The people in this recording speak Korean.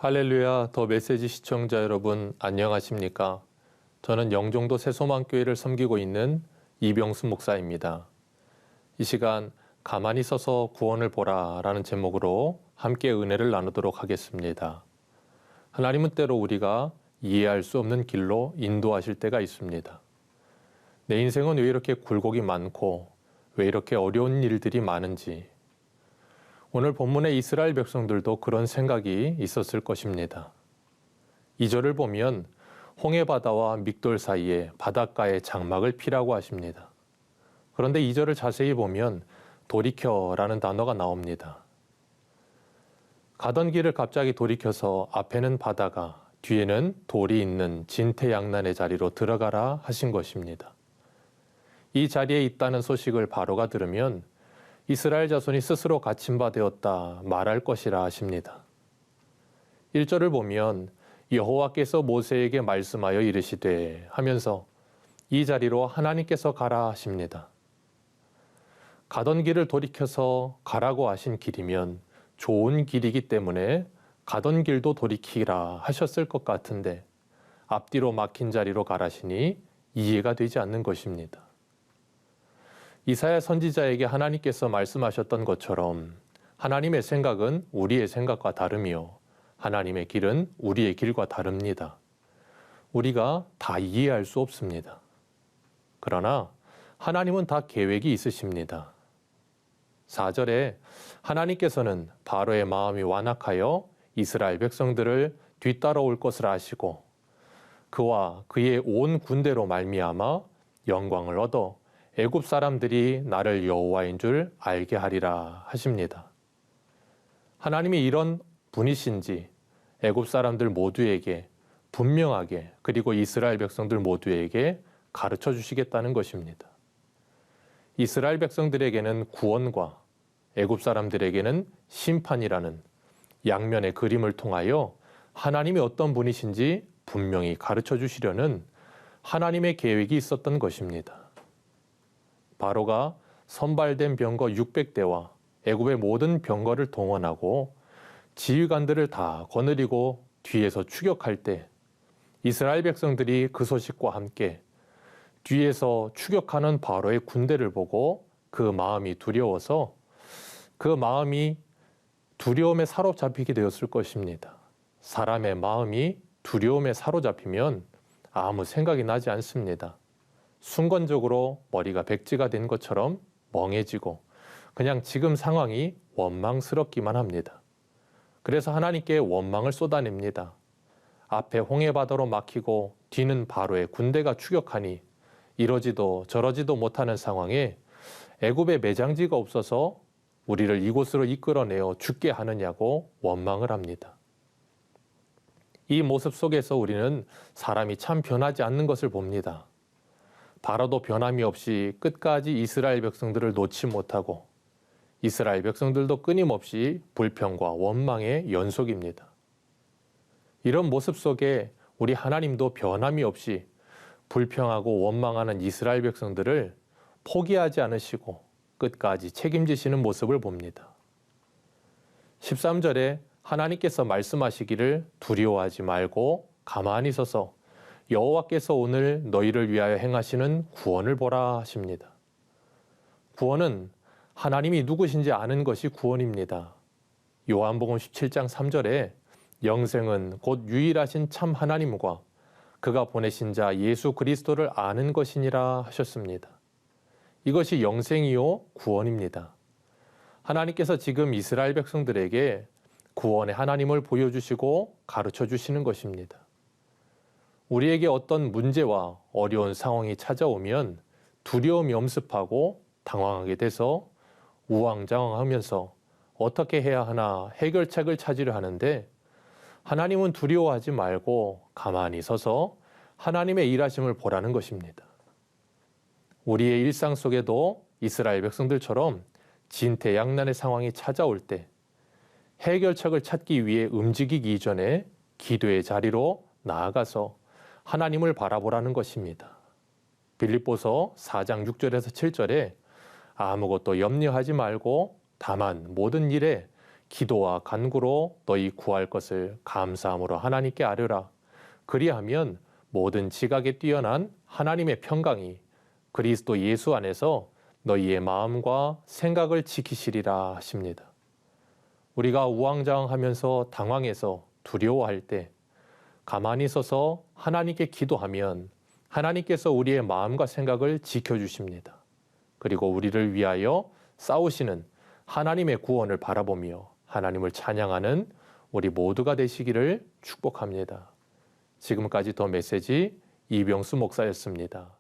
할렐루야 더 메시지 시청자 여러분 안녕하십니까? 저는 영종도 새소망교회를 섬기고 있는 이병수 목사입니다. 이 시간 가만히 서서 구원을 보라 라는 제목으로 함께 은혜를 나누도록 하겠습니다. 하나님은 때로 우리가 이해할 수 없는 길로 인도하실 때가 있습니다. 내 인생은 왜 이렇게 굴곡이 많고 왜 이렇게 어려운 일들이 많은지, 오늘 본문의 이스라엘 백성들도 그런 생각이 있었을 것입니다. 2절을 보면 홍해바다와 믹돌 사이에 바닷가에 장막을 피라고 하십니다. 그런데 2절을 자세히 보면 돌이켜라는 단어가 나옵니다. 가던 길을 갑자기 돌이켜서 앞에는 바다가 뒤에는 돌이 있는 진퇴양난의 자리로 들어가라 하신 것입니다. 이 자리에 있다는 소식을 바로가 들으면 이스라엘 자손이 스스로 갇힌 바 되었다 말할 것이라 하십니다. 1절을 보면 여호와께서 모세에게 말씀하여 이르시되 하면서 이 자리로 하나님께서 가라 하십니다. 가던 길을 돌이켜서 가라고 하신 길이면 좋은 길이기 때문에 가던 길도 돌이키라 하셨을 것 같은데 앞뒤로 막힌 자리로 가라시니 이해가 되지 않는 것입니다. 이사야 선지자에게 하나님께서 말씀하셨던 것처럼 하나님의 생각은 우리의 생각과 다르며 하나님의 길은 우리의 길과 다릅니다. 우리가 다 이해할 수 없습니다. 그러나 하나님은 다 계획이 있으십니다. 4절에 하나님께서는 바로의 마음이 완악하여 이스라엘 백성들을 뒤따라올 것을 아시고 그와 그의 온 군대로 말미암아 영광을 얻어 애굽 사람들이 나를 여호와인 줄 알게 하리라 하십니다. 하나님이 이런 분이신지 애굽 사람들 모두에게 분명하게 그리고 이스라엘 백성들 모두에게 가르쳐 주시겠다는 것입니다. 이스라엘 백성들에게는 구원과 애굽 사람들에게는 심판이라는 양면의 그림을 통하여 하나님이 어떤 분이신지 분명히 가르쳐 주시려는 하나님의 계획이 있었던 것입니다. 바로가 선발된 병거 600대와 애굽의 모든 병거를 동원하고 지휘관들을 다 거느리고 뒤에서 추격할 때 이스라엘 백성들이 그 소식과 함께 뒤에서 추격하는 바로의 군대를 보고 그 마음이 두려워서 그 마음이 두려움에 사로잡히게 되었을 것입니다. 사람의 마음이 두려움에 사로잡히면 아무 생각이 나지 않습니다. 순간적으로 머리가 백지가 된 것처럼 멍해지고 그냥 지금 상황이 원망스럽기만 합니다. 그래서 하나님께 원망을 쏟아냅니다. 앞에 홍해바다로 막히고 뒤는 바로의 군대가 추격하니 이러지도 저러지도 못하는 상황에 애굽에 매장지가 없어서 우리를 이곳으로 이끌어내어 죽게 하느냐고 원망을 합니다. 이 모습 속에서 우리는 사람이 참 변하지 않는 것을 봅니다. 바로도 변함이 없이 끝까지 이스라엘 백성들을 놓지 못하고 이스라엘 백성들도 끊임없이 불평과 원망의 연속입니다. 이런 모습 속에 우리 하나님도 변함이 없이 불평하고 원망하는 이스라엘 백성들을 포기하지 않으시고 끝까지 책임지시는 모습을 봅니다. 13절에 하나님께서 말씀하시기를 두려워하지 말고 가만히 서서 여호와께서 오늘 너희를 위하여 행하시는 구원을 보라 하십니다. 구원은 하나님이 누구신지 아는 것이 구원입니다. 요한복음 17장 3절에 영생은 곧 유일하신 참 하나님과 그가 보내신 자 예수 그리스도를 아는 것이니라 하셨습니다. 이것이 영생이요 구원입니다. 하나님께서 지금 이스라엘 백성들에게 구원의 하나님을 보여주시고 가르쳐 주시는 것입니다. 우리에게 어떤 문제와 어려운 상황이 찾아오면 두려움이 엄습하고 당황하게 돼서 우왕좌왕하면서 어떻게 해야 하나 해결책을 찾으려 하는데 하나님은 두려워하지 말고 가만히 서서 하나님의 일하심을 보라는 것입니다. 우리의 일상 속에도 이스라엘 백성들처럼 진퇴양난의 상황이 찾아올 때 해결책을 찾기 위해 움직이기 이전에 기도의 자리로 나아가서 하나님을 바라보라는 것입니다. 빌립보서 4장 6절에서 7절에 아무것도 염려하지 말고 다만 모든 일에 기도와 간구로 너희 구할 것을 감사함으로 하나님께 아뢰라. 그리하면 모든 지각에 뛰어난 하나님의 평강이 그리스도 예수 안에서 너희의 마음과 생각을 지키시리라 하십니다. 우리가 우왕좌왕하면서 당황해서 두려워할 때 가만히 서서 하나님께 기도하면 하나님께서 우리의 마음과 생각을 지켜주십니다. 그리고 우리를 위하여 싸우시는 하나님의 구원을 바라보며 하나님을 찬양하는 우리 모두가 되시기를 축복합니다. 지금까지 더 메시지 이병수 목사였습니다.